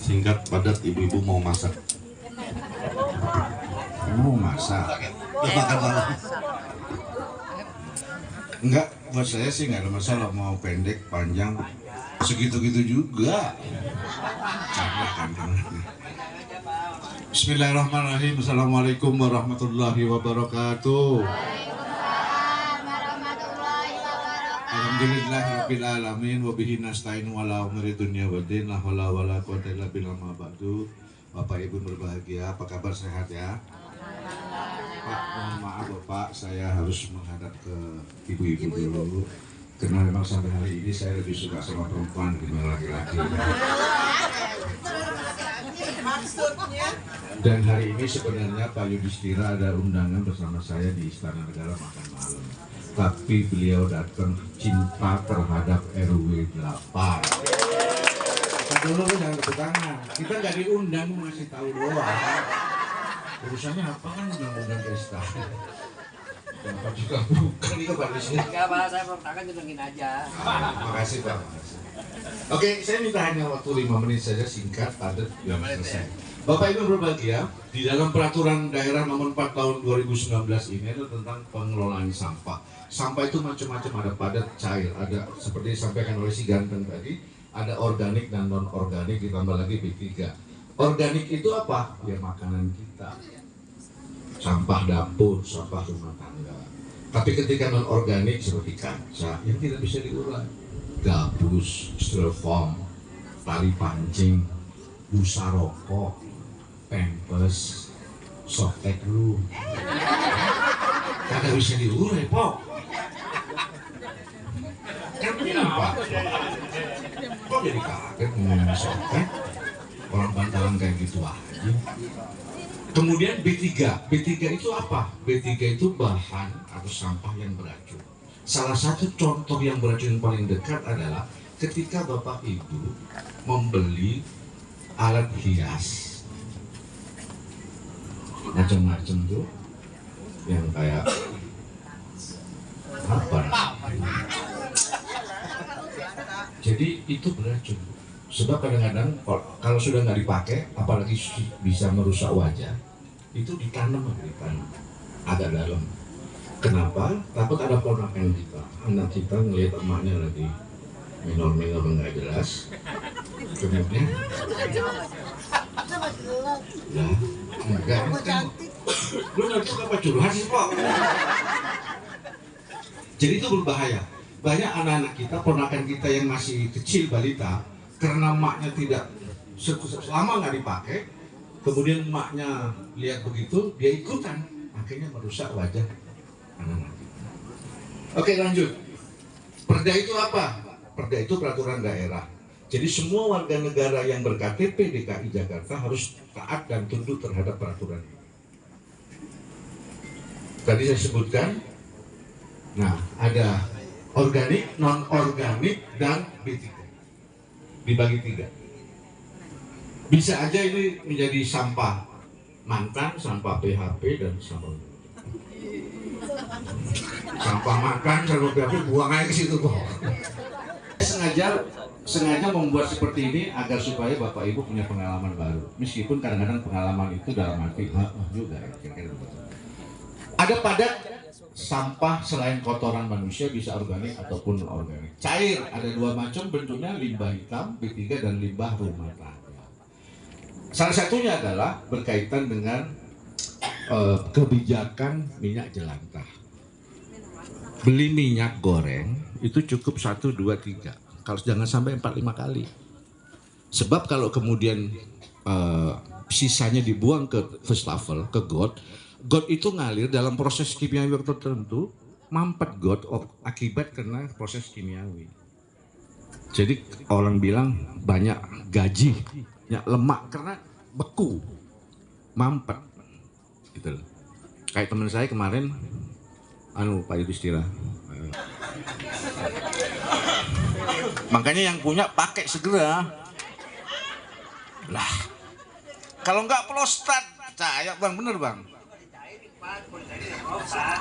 Singkat padat, ibu-ibu mau masak. Mau masak. Makan malam. Enggak, buat saya sih nggak ada masalah mau pendek, panjang, segitu-gitu juga. Capek kan. Bismillahirrahmanirrahim. Assalamualaikum warahmatullahi wabarakatuh. Alhamdulillahirabbil alamin wa bihi nasta'in wala umuri dunya waddin la haula wala quwwata illa billah ma ba'du. Bapak Ibu berbahagia, apa kabar, sehat ya? Pak, mohon maaf Bapak, saya harus menghadap ke ibu-ibu dulu. Karena memang sampai hari ini saya lebih suka sama perempuan dibanding laki-laki. Dan hari ini sebenarnya Pak Yudhistira ada undangan bersama saya di Istana Negara makan malam. Tapi beliau datang cinta terhadap RW 8. Dulu jangan tepuk tangan. Kita nggak diundang, ngasih tahu doang. Urusannya apa kan undang-undang ke istana. Bapak juga bukan nih Pak di sini. Enggak Pak, saya tepuk tangan nyumbangin aja. Makasih Pak. Makasih. Oke, saya minta hanya waktu 5 menit saja, singkat, padat, dan selesai. Bapak Ibu berbahagia, di dalam peraturan daerah nomor 4 tahun 2019 ini adalah tentang pengelolaan sampah. Sampah itu macam-macam, ada padat, cair, ada seperti disampaikan oleh si Ganteng tadi, ada organik dan non-organik, ditambah lagi B3. Organik itu apa? Ya makanan kita. Sampah dapur, sampah rumah tangga. Tapi ketika non-organik seperti kaca yang tidak bisa diurai, gabus, styrofoam, tali pancing, busa rokok, pampers, softtek lu, kagak bisa diurai, Pok. Kenapa? Kok jadi kaget ngomongin softtek? Orang bantalan kayak gitu aja. Kemudian B3. B3 itu apa? B3 itu bahan atau sampah yang beracun. Salah satu contoh yang beracun paling dekat adalah ketika Bapak Ibu membeli alat hias macam-macam tuh yang kayak apa? Jadi itu beracun. Sebab kadang-kadang kalau sudah nggak dipakai, apalagi bisa merusak wajah, itu ditanam agak dalam. Kenapa? Takut ada ponakan kita, anak kita ngelihat emaknya lagi minor-minor nggak jelas, kemudian ya enggak kan lu nggak suka apa curhat sih Pak. Jadi itu berbahaya. Banyak anak-anak kita, ponakan kita yang masih kecil balita, karena maknya tidak selama nggak dipakai, kemudian maknya lihat begitu, dia ikutan, akhirnya merusak wajah anak-anak kita. Oke, lanjut. Perda itu apa? Perda itu peraturan daerah. Jadi semua warga negara yang berKTP DKI Jakarta harus taat dan tunduk terhadap peraturan ini. Tadi saya sebutkan, nah ada organik, non-organik, dan B3. Dibagi 3. Bisa aja ini menjadi sampah mantan, sampah PHP, dan sampah makan, sampah PHP buang aja ke situ kok. Sengaja membuat seperti ini agar supaya Bapak Ibu punya pengalaman baru. Meskipun kadang-kadang pengalaman itu dalam arti juga kira-kira begitu. Ada padat sampah selain kotoran manusia, bisa organik ataupun non-organik. Cair ada 2 macam bentuknya, limbah hitam B3 dan limbah rumah tangga. Salah satunya adalah berkaitan dengan kebijakan minyak jelantah. Beli minyak goreng itu cukup 1, 2, 3. Kalau jangan sampai 4, 5 kali. Sebab kalau kemudian sisanya dibuang ke wastafel, ke got itu ngalir dalam proses kimiawi tertentu, mampet got akibat karena proses kimiawi. Jadi orang bilang banyak gaji, banyak lemak karena beku, mampet, gitu. Kayak teman saya kemarin, Pak Yudhistira. Makanya yang punya pakai segera. Lah, kalau nggak prostat, percaya Bang, bener Bang.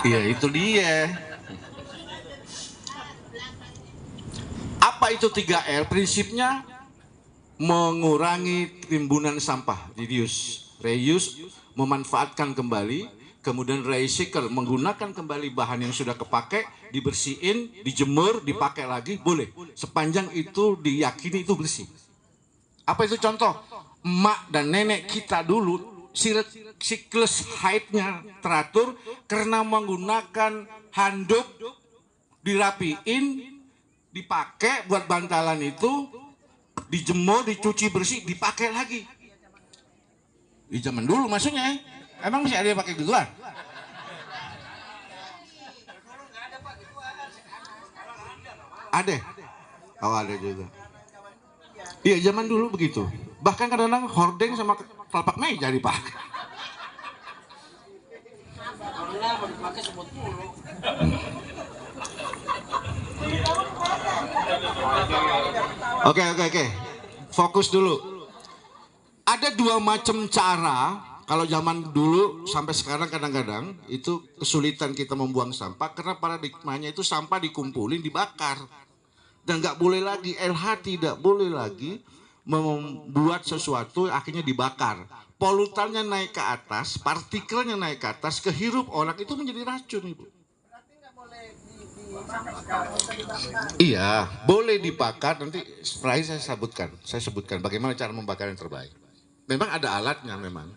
Iya itu dia. Apa itu 3R? Prinsipnya mengurangi timbunan sampah. Reuse, memanfaatkan kembali, kemudian recycle, menggunakan kembali bahan yang sudah kepake, dibersihin, dijemur, dipakai lagi, boleh. Sepanjang itu diyakini itu bersih. Apa itu contoh? Emak dan nenek kita dulu, siklus haidnya teratur karena menggunakan handuk, dirapiin, dipakai buat bantalan itu, dijemur, dicuci bersih, dipakai lagi. Di zaman dulu maksudnya, emang masih ada yang pakai gituan? Ada? Oh ada juga. Iya zaman dulu begitu. Bahkan kadang-kadang hordeng sama telapak meja dipakai. Oke. Fokus dulu. Ada dua macam cara. Kalau zaman dulu sampai sekarang kadang-kadang itu kesulitan kita membuang sampah karena paradigmanya itu sampah dikumpulin dibakar. Dan nggak boleh lagi, LH tidak boleh lagi membuat sesuatu akhirnya dibakar. Polutannya naik ke atas, partikelnya naik ke atas, kehirup orang itu menjadi racun, Ibu. Iya, boleh dibakar. Nanti setelah ini saya sebutkan bagaimana cara membakar yang terbaik. Memang ada alatnya memang.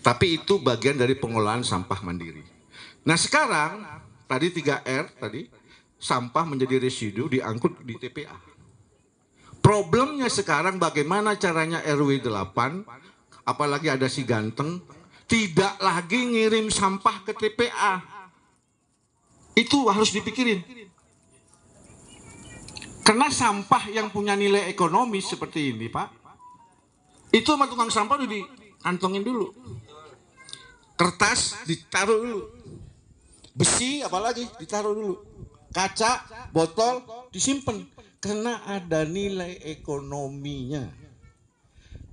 Tapi itu bagian dari pengolahan sampah mandiri. Nah sekarang, tadi 3R, sampah menjadi residu diangkut di TPA. Problemnya sekarang bagaimana caranya RW 8, apalagi ada si ganteng, tidak lagi ngirim sampah ke TPA. Itu harus dipikirin. Karena sampah yang punya nilai ekonomis seperti ini, Pak, itu sama tukang sampah udah dikantongin dulu. Kertas ditaruh dulu. Besi apalagi ditaruh dulu. Kaca, botol disimpan. Karena ada nilai ekonominya.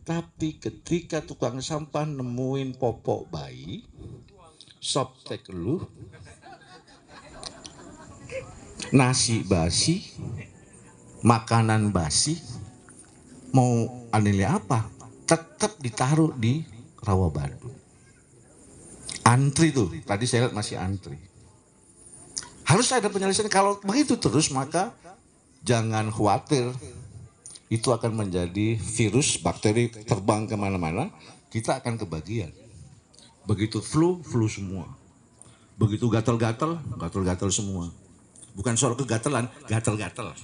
Tapi ketika tukang sampah nemuin popok bayi, softtek lu, nasi basi, makanan basi, mau nilai apa? Tetap ditaruh di rawa batu. Antri tuh, tadi saya lihat masih antri. Harus ada penyelesaian. Kalau begitu terus maka jangan khawatir. Itu akan menjadi virus, bakteri terbang kemana-mana, kita akan kebagian. Begitu flu semua. Begitu gatal-gatal semua. Bukan soal kegatalan, gatal-gatal.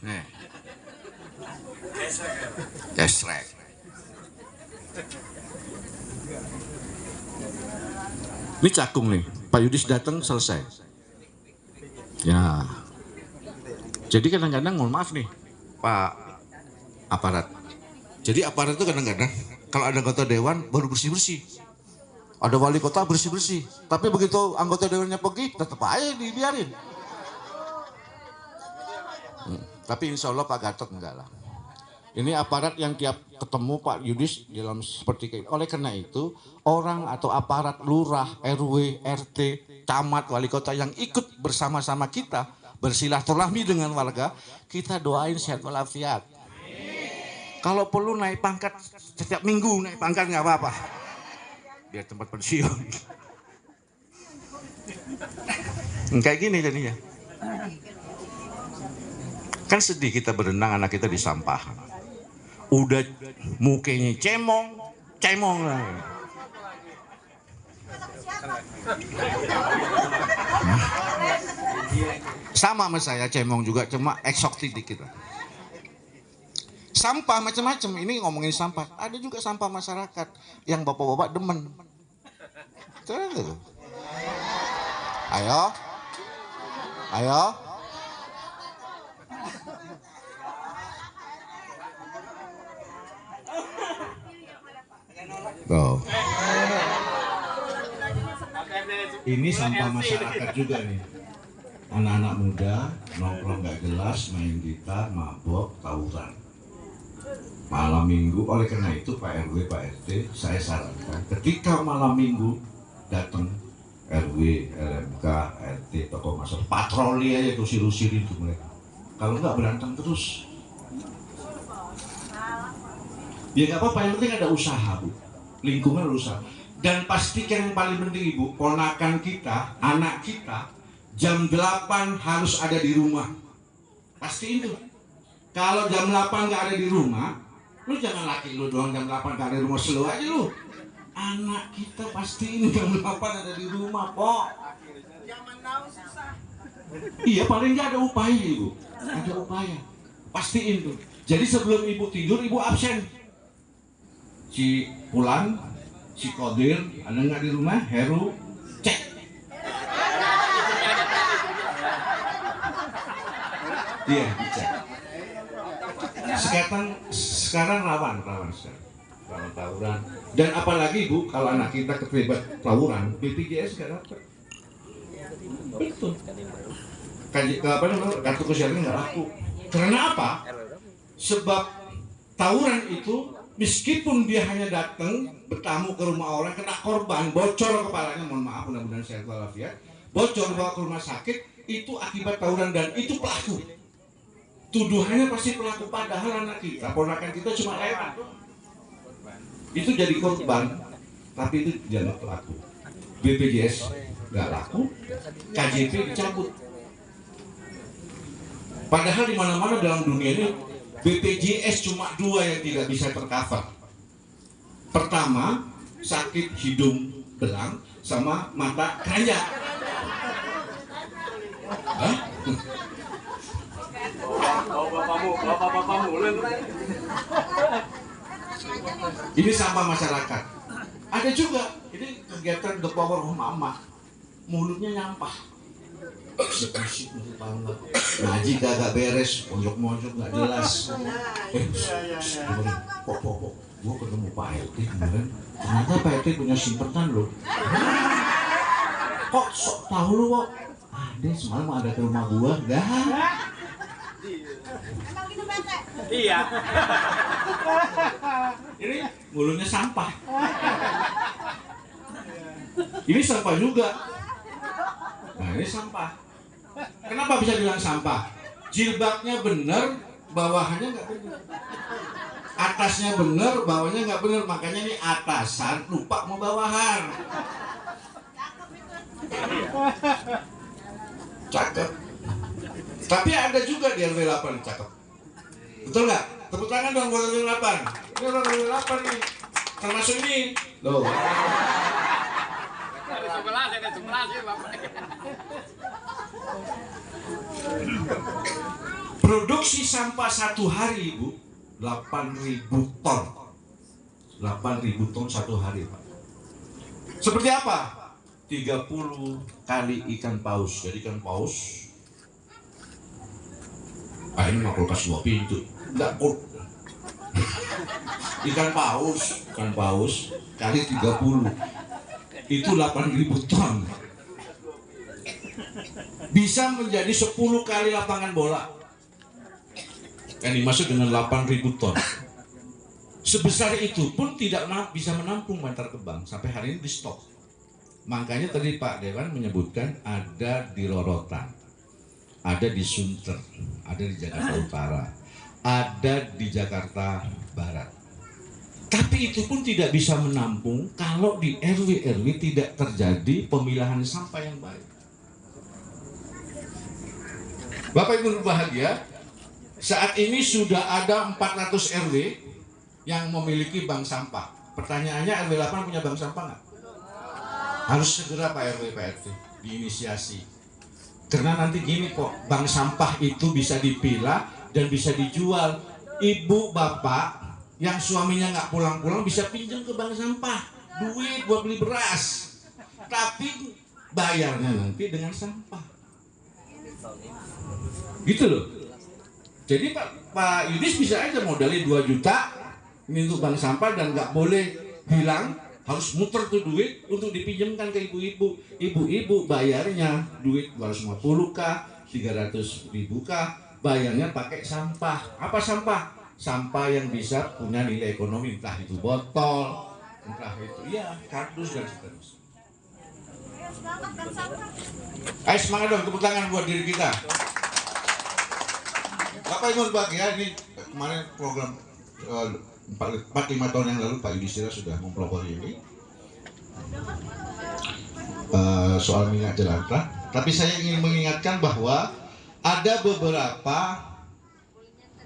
Gesrek. Ini cakung nih, Pak Yudis datang selesai. Ya. Jadi kadang-kadang mohon maaf nih, Pak aparat. Jadi aparat itu kadang-kadang kalau ada anggota dewan baru bersih-bersih. Ada wali kota bersih-bersih. Tapi begitu anggota dewannya pergi, tetap aja dibiarin. Tapi insya Allah Pak Gatot enggak lah. Ini aparat yang tiap ketemu Pak Yudis dalam seperti kayak. Oleh karena itu, orang atau aparat lurah, RW, RT, camat, wali kota yang ikut bersama-sama kita bersilaturahmi dengan warga, kita doain sehat walafiat. Kalau perlu naik pangkat setiap minggu, naik pangkat nggak apa-apa. Biar tempat pensiun. Kayak gini jadinya. Kan sedih kita berenang anak kita di sampah. Udah mukanya cemong lah. Sama sama saya cemong juga, cuma eksotik dikit lah. Sampah macam-macam, ini ngomongin sampah. Ada juga sampah masyarakat yang bapak-bapak demen. Tuh. Ayo. Tuh. Ini sampah masyarakat juga nih. Anak-anak muda nongkrong gak jelas, main gitar, mabok, tawuran. Malam minggu, oleh karena itu Pak RW, Pak RT, saya sarankan ketika malam minggu datang RW, RMK, RT, tokoh masyarakat, patroli aja tuh, usir-usirin tuh mereka. Kalau nggak berantem terus. Ya nggak apa-apa, yang penting ada usaha Bu, lingkungan ada usaha. Dan pastikan yang paling penting Ibu, ponakan kita, anak kita jam 8 harus ada di rumah. Pastiin itu. Kalau jam 8 nggak ada di rumah, lu jangan laki lu doang jam 8 nggak ada di rumah, slow aja lu. Anak kita pastiin jam 8 ada di rumah, Pok. Zaman now susah. Iya, paling nggak ada upaya Ibu, ada upaya. Pastiin tuh. Jadi sebelum Ibu tidur, Ibu absen. Si Pulan, si Kodir, ada nggak di rumah? Heru, cek. Iya, dicek. Sekarang rawan sekarang. Rawan tawuran. Dan apalagi Bu, kalau anak kita terlibat tawuran, BPJS nggak dapat. Betul. Kartu kesehatan nggak laku. Karena apa? Sebab tawuran itu meskipun dia hanya datang bertamu ke rumah orang, kena korban, bocor kepalanya, mohon maaf, mudah-mudahan sehat walafiat, bocor bawa ke rumah sakit, itu akibat tawuran dan itu pelaku. Tuduhannya pasti pelaku, padahal anak kita, ponakan kita cuma lewat. Itu jadi korban, tapi itu jangan pelaku. BPJS nggak laku, KJP dicabut. Padahal di mana-mana dalam dunia ini BPJS cuma 2 yang tidak bisa tercover. Pertama, sakit hidung belang sama mata keranjang. Hah? Ini sampah masyarakat. Ada juga, ini kegiatan The Power of Mama. Mulutnya nyampah. Bisik-bisik, tahu nggak? Ngaji kagak beres, mojok-mojok nggak jelas. Pok, gua ketemu Pak RT kemarin. Ternyata Pak RT punya simpenan loh. Kok sok tahu lu kok? Ada semalam ada ke rumah gua, dah. Emang gitu Pak? Iya. Ini mulutnya sampah. Ini sampah juga. Nah ini sampah. Kenapa bisa bilang sampah? Jilbabnya bener, bawahannya nggak bener. Atasnya bener, bawahnya nggak bener. Makanya ini atasan lupa mau bawahan. Cakep. Tapi ada juga di RW 8 cakep. Betul nggak? Tepuk tangan dong buat RW 8. Ini orang RW 8 nih. Termasuk ini. Loh. Ada 11 ya Bapak. Produksi sampah satu hari Ibu 8.000 ton. 8.000 ton satu hari Pak. Seperti apa? 30 kali ikan paus. Jadi ikan paus, ini mah kulkas 2 pintu. Enggak, ikan paus kali 30. Itu 8.000 ton. Bisa menjadi 10 kali lapangan bola. Yang dimaksud dengan 8.000 ton. Sebesar itu pun tidak bisa menampung Bantar Gebang. Sampai hari ini di stop. Makanya tadi Pak Dewan menyebutkan ada di Rorotan, ada di Sunter, ada di Jakarta Utara, ada di Jakarta Barat. Tapi itu pun tidak bisa menampung kalau di RW-RW tidak terjadi pemilahan sampah yang baik. Bapak Ibu berbahagia, saat ini sudah ada 400 RW yang memiliki bank sampah. Pertanyaannya, RW 8 punya bank sampah nggak? Harus segera Pak RW, Pak RT diinisiasi. Karena nanti gini kok, bank sampah itu bisa dipilah dan bisa dijual. Ibu, bapak yang suaminya nggak pulang-pulang bisa pinjam ke bank sampah, duit buat beli beras. Tapi bayarnya nanti dengan sampah. Gitu loh. Jadi Pak Yudis bisa aja modalnya 2 juta ini untuk bank sampah dan nggak boleh hilang, harus muter tuh duit untuk dipinjamkan ke ibu-ibu. Ibu-ibu bayarnya duit 250 kah, 300 ribu kah, bayarnya pakai sampah. Apa sampah? Sampah yang bisa punya nilai ekonomi, entah itu botol, entah itu ya kardus dan seterusnya. Ayo semangat dong, tepuk tangan buat diri kita. Bapak Ibu berbahagia, ini kemarin program 4-5 tahun yang lalu Pak Yudhistira sudah mempelopori ini soal minyak jelantah. Tapi saya ingin mengingatkan bahwa ada beberapa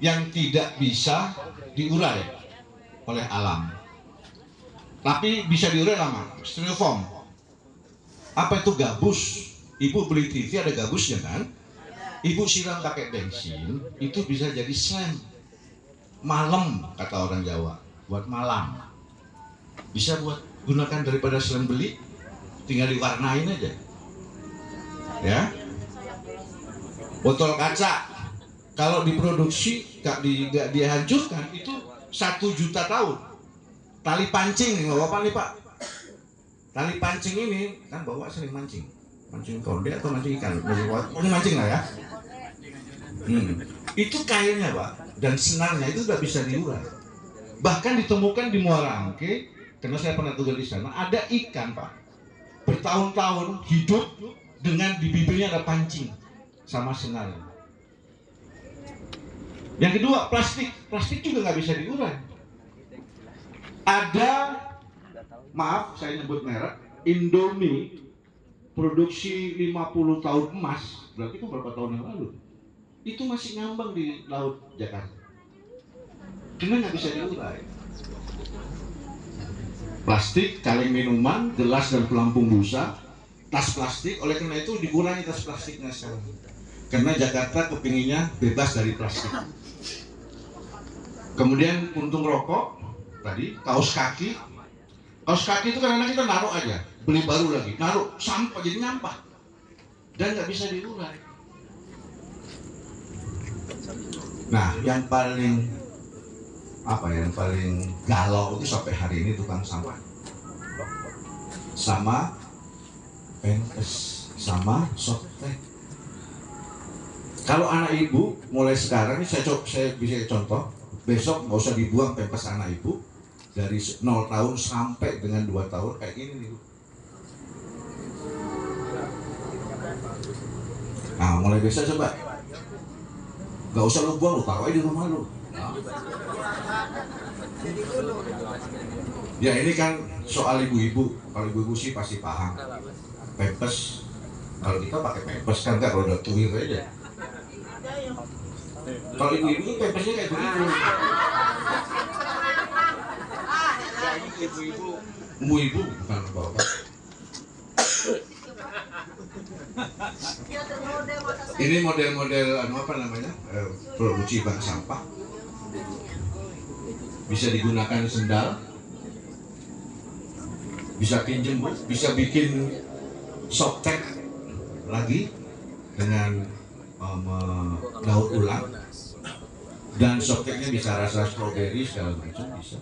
yang tidak bisa diurai oleh alam, tapi bisa diurai lama. Styrofoam, apa itu gabus? Ibu beli TV ada gabusnya kan? Ibu siram pakai bensin, itu bisa jadi slime. Malam kata orang Jawa, buat malam. Bisa buat gunakan daripada slime beli, tinggal diwarnain aja. Ya. Botol kaca kalau diproduksi nggak dihancurkan itu 1 juta tahun. Tali pancing nih bapak nih Pak. Tali pancing ini kan bapak sering mancing konde atau mancing ikan, mancing lah ya. Itu kailnya Pak dan senarnya itu sudah bisa diurai. Bahkan ditemukan di Muara Angke, karena saya pernah tugas di sana, ada ikan Pak bertahun-tahun hidup dengan di bibirnya ada pancing sama senarnya. Yang kedua plastik juga nggak bisa diurai. Ada, maaf saya nyebut merek, Indomie produksi 50 tahun emas, berarti itu berapa tahun yang lalu? Itu masih ngambang di laut Jakarta. Karena nggak bisa diurai. Plastik, kaleng minuman, gelas dan pelampung busa, tas plastik, oleh karena itu dikurangi tas plastiknya sekarang. Karena Jakarta kepinginnya bebas dari plastik. Kemudian puntung rokok, tadi, kaos kaki itu kadang-kadang kita naruh aja, beli baru lagi, naruh, sampah jadi nyampah. Dan nggak bisa diurai. Nah, yang paling galau itu sampai hari ini tukang sampah, sama pempes, sama softtek. Kalau anak ibu mulai sekarang ini saya bisa contoh, besok nggak usah dibuang pempes anak ibu dari 0 tahun sampai dengan 2 tahun kayak gini nih Bu. Nah, mulai besok coba. Gak usah lu buang, lu taruh aja di rumah lu. Ya ini kan soal ibu-ibu. Kalau ibu-ibu sih pasti paham. Pempes, kalau kita pakai pempes kan nggak, kalau udah tuwir aja. Kalau ibu-ibu pempesnya kayak begitu. Ibu-ibu bukan bapak. Ini model-model produksi bank sampah, bisa digunakan sendal, bisa pinjem Bu, bisa bikin softtek lagi dengan daur ulang, dan softteknya bisa rasa stroberi segala macam bisa.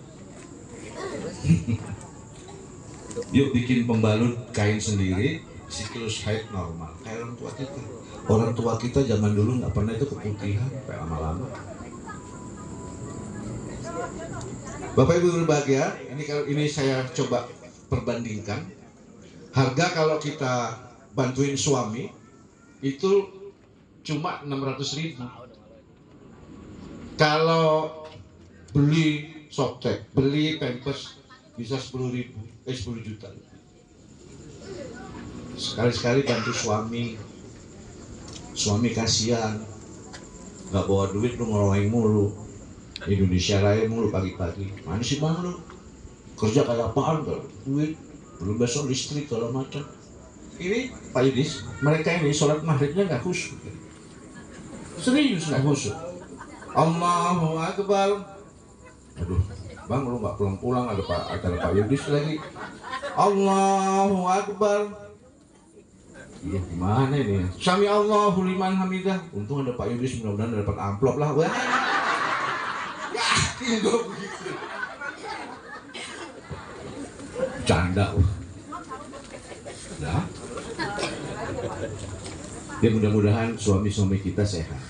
Yuk bikin pembalut kain sendiri, siklus haid normal kayak orang tua kita. Orang tua kita zaman dulu nggak pernah itu keputihan sampai lama-lama. Bapak Ibu berbahagia, ini saya coba perbandingkan harga kalau kita bantuin suami itu cuma 600.000. Kalau beli softtek, beli pampers bisa 10 juta. Sekali-sekali bantu suami kasihan, nggak bawa duit lu ngeroeng mulu, Indonesia Raya mulu pagi-pagi, mana sih bang lu kerja kayak apaan, gak duit, belum besok listrik kalau macam. Ini Pak Yudis, mereka ini sholat maghribnya nggak khusyuk, serius nggak khusyuk. Allahu Akbar, aduh bang lu nggak pulang-pulang, ada Pak Yudis lagi. Allahu Akbar. Iya gimana ini? Sami Allahu liman hamidah. Untung ada Pak Yudis, mudah-mudahan dapat amplop lah. Wah. Yakin gue begitu. Canda. Nah. Ya mudah-mudahan suami-suami kita sehat.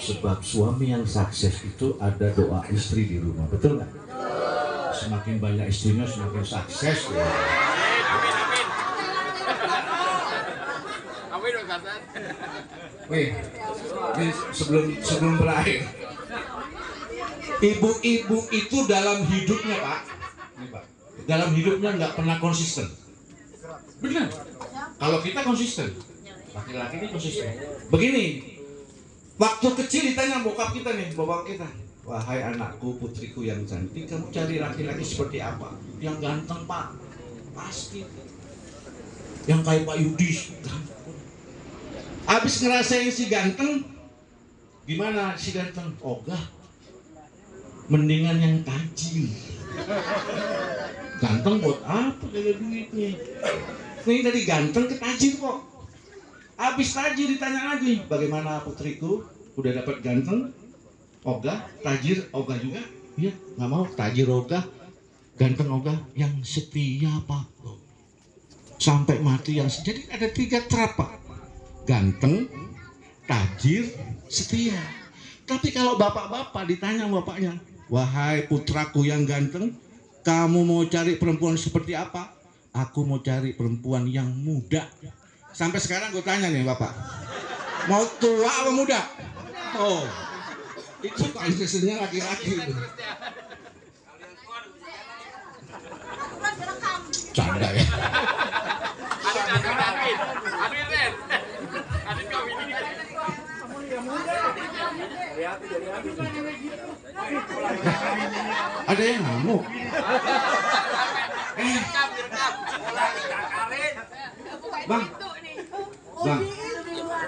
Sebab suami yang sukses itu ada doa istri di rumah, betul nggak? Semakin banyak istrinya semakin sukses. Ya. Wih, ini sebelum berakhir, Ibu-ibu itu dalam hidupnya Pak, dalam hidupnya nggak pernah konsisten. Benar. Kalau kita konsisten, laki-laki ini konsisten. Begini, waktu kecil ditanya bokap kita nih, bapak kita, wahai anakku, putriku yang cantik, kamu cari laki-laki seperti apa? Yang ganteng Pak, pasti. Yang kayak Pak Yudis, habis ngerasain si ganteng, gimana si ganteng? Ogah, mendingan yang tajir. Ganteng buat apa ada duitnya? Ini dari ganteng ke tajir kok. Habis tajir ditanya lagi, bagaimana putriku? Udah dapat ganteng, ogah, tajir, ogah juga? Iya, nggak mau tajir ogah, ganteng ogah, yang setia Pak. Sampai mati yang jadi ada 3 trap Pak. Ganteng, tajir, setia. Tapi kalau bapak-bapak ditanya bapaknya, wahai putraku yang ganteng, kamu mau cari perempuan seperti apa? Aku mau cari perempuan yang muda. Sampai sekarang gue tanya nih bapak, mau tua atau muda? Oh, itu konsensusnya laki-laki itu. Canda ya. Ada yang ngamuk.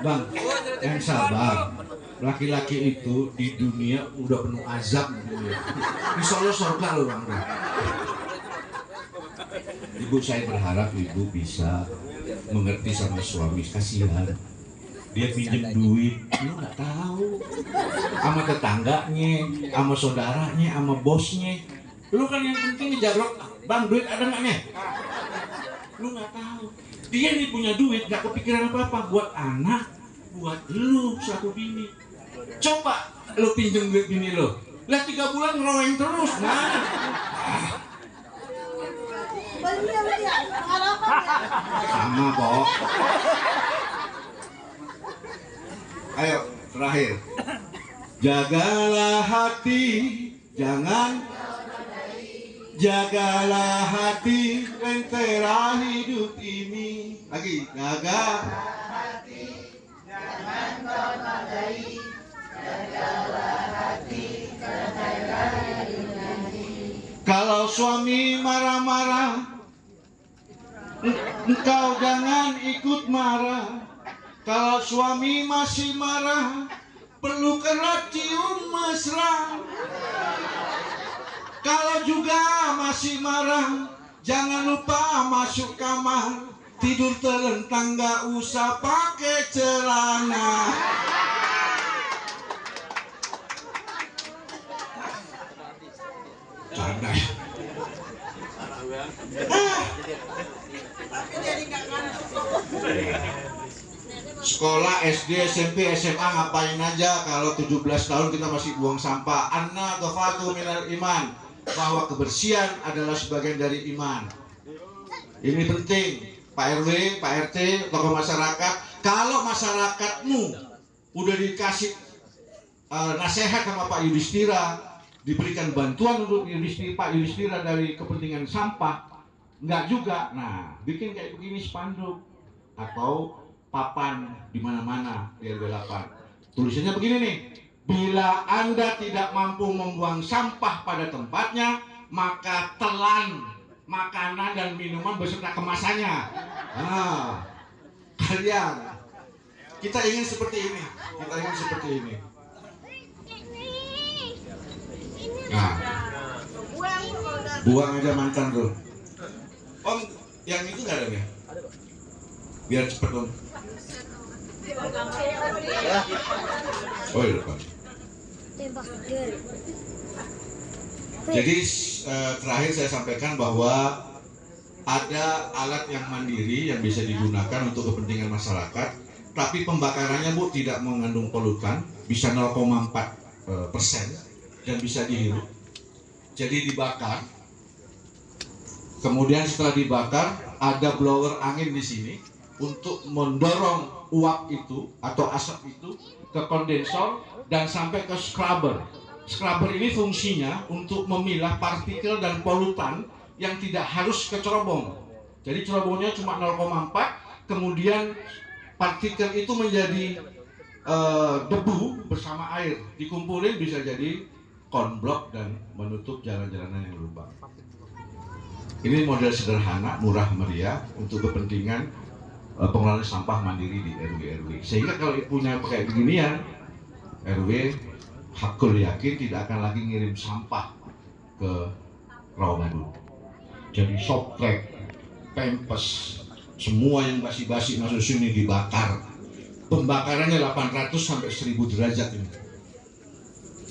Bang, yang sabar. Laki-laki itu di dunia udah penuh azab dunia. Insya Allah surga loh bang. Ibu, saya berharap ibu bisa mengerti sama suami, kasihan. Dia pinjem duit, lu nggak tahu. Sama tetangganya, sama saudaranya, sama bosnya. Lu kan yang penting ngejablok, bang duit ada nggak nih? Lu nggak tahu. Dia nih punya duit, nggak kepikiran apa-apa buat anak, buat lu suatu bini. Coba lu pinjem duit bini lu, lah 3 bulan ngeroweng terus, nah. Sama kok. Ayo terakhir, jagalah hati, jagalah hati, lentera hidup ini. Lagi, jagalah hati, jangan kau nodai, jagalah hati, lentera hidup ini. Kalau suami marah-marah, engkau jangan ikut marah. Kalau suami masih marah, peluk erat, cium mesra. Kalau juga masih marah, jangan lupa masuk kamar. Tidur telentang, gak usah pakai celana. Canda ya. Sekolah SD, SMP, SMA ngapain aja kalau 17 tahun kita masih buang sampah. Anna ghafatu minal iman, bahwa kebersihan adalah sebagian dari iman. Ini penting, Pak RW, Pak RT, tokoh masyarakat. Kalau masyarakatmu udah dikasih nasihat sama Pak Yudhistira, diberikan bantuan untuk Pak Yudhistira dari kepentingan sampah, enggak juga. Nah, bikin kayak begini spanduk atau papan di mana-mana di RW 8. Tulisannya begini nih, bila Anda tidak mampu membuang sampah pada tempatnya, maka telan makanan dan minuman beserta kemasannya. Nah, kalian, kita ingin seperti ini, kita ingin seperti ini. Nah, buang aja mantan tuh. Om, yang itu nggak ada nih? Biar cepet om. Oh iya Pak. Jadi terakhir saya sampaikan bahwa ada alat yang mandiri yang bisa digunakan untuk kepentingan masyarakat, tapi pembakarannya Bu tidak mengandung polutan, bisa 0,4% dan bisa dihirup. Jadi dibakar, kemudian setelah dibakar ada blower angin di sini untuk mendorong uap itu atau asap itu ke kondensor dan sampai ke scrubber. scrubber ini fungsinya untuk memilah partikel dan polutan yang tidak harus ke cerobong. Jadi cerobongnya cuma 0,4, kemudian partikel itu menjadi debu bersama air, dikumpulin bisa jadi konblok dan menutup jalan-jalanan yang lubang. Ini model sederhana, murah meriah untuk kepentingan pengelolaan sampah mandiri di RW-RW. Sehingga kalau punya kayak beginian, RW hakul yakin tidak akan lagi ngirim sampah ke Rawamangun. Jadi softtek, pempes, semua yang basi-basi masuk sini dibakar. Pembakarannya 800 sampai 1000 derajat ini.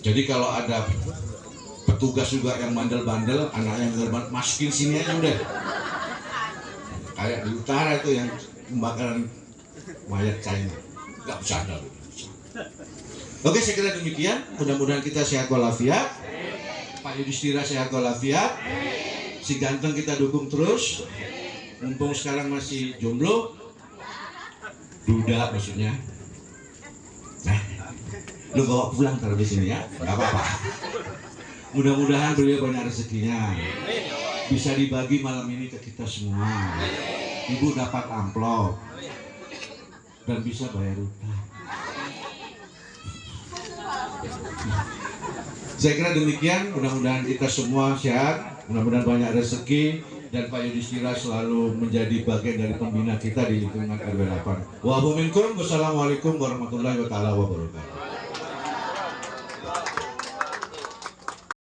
Jadi kalau ada petugas juga yang bandel-bandel, anaknya yang bandel, masukin sini aja udah. Kayak di utara itu yang pembakaran mayat China, nggak bercanda. Oke, saya kira demikian. Mudah-mudahan kita sehat walafiat. Pak Yudhistira sehat walafiat. Si ganteng kita dukung terus. Mumpung sekarang masih jomblo, duda maksudnya. Nah, lu bawa pulang taruh di sini ya, nggak apa-apa. Mudah-mudahan beliau banyak rezekinya. Bisa dibagi malam ini ke kita semua. Ibu dapat amplop dan bisa bayar utang. Saya kira demikian, mudah-mudahan kita semua sehat, mudah-mudahan banyak rezeki, dan Pak Yudhistira selalu menjadi bagian dari pembina kita di lingkungan RW 8. Wassalamualaikum warahmatullahi wabarakatuh.